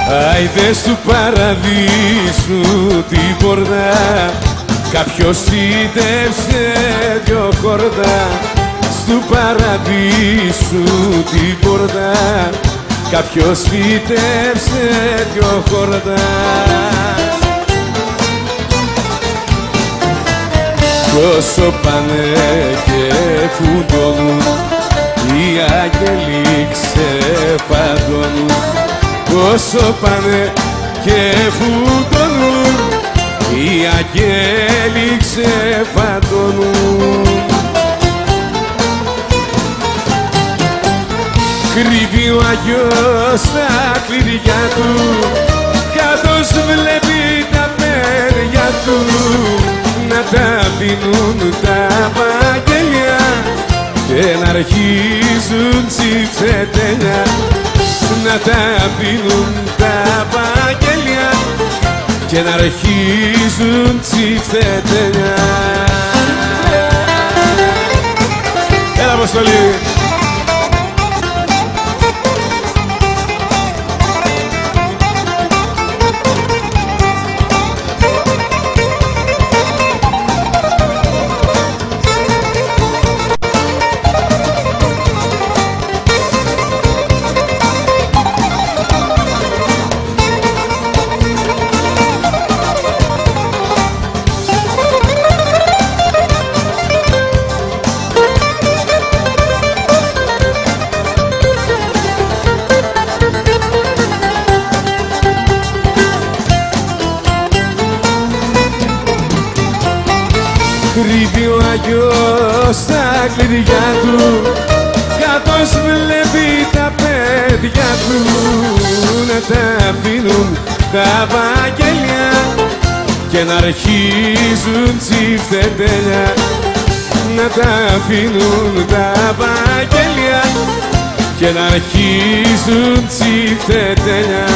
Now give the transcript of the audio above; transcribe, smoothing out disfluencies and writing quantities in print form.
Άιντε του παραδείσου την πόρτα, κάποιος φύτευσε δυο χόρτα. Στου παραδείσου την πόρτα, κάποιος φύτευσε δυο χόρτα. Όσο πάνε και φουντώνουν, οι άγγελοι ξεφαντώνουν. Όσο πάνε και φουντώνουν, οι αγγέλοι ξεφαντώνουν. Κρύβει ο Άγιος στα κλειδιά του, καθώς βλέπει τα παιδιά του να τα πίνουν τα βαγγέλια και να αρχίζουν τσιφτετέλια. Να τα πίνουν τα βαγγέλια και να αρχίζουν τσιφτετέλια. Έλα Αποστολή! Κρύβει ο Άγιος στα κλειδιά του, καθώς βλέπει τα παιδιά του να τα πίνουν τα βαγγέλια και να αρχίζουν τσιφτετέλια. Να τα πίνουν τα βαγγέλια και να αρχίζουν τσιφτετέλια.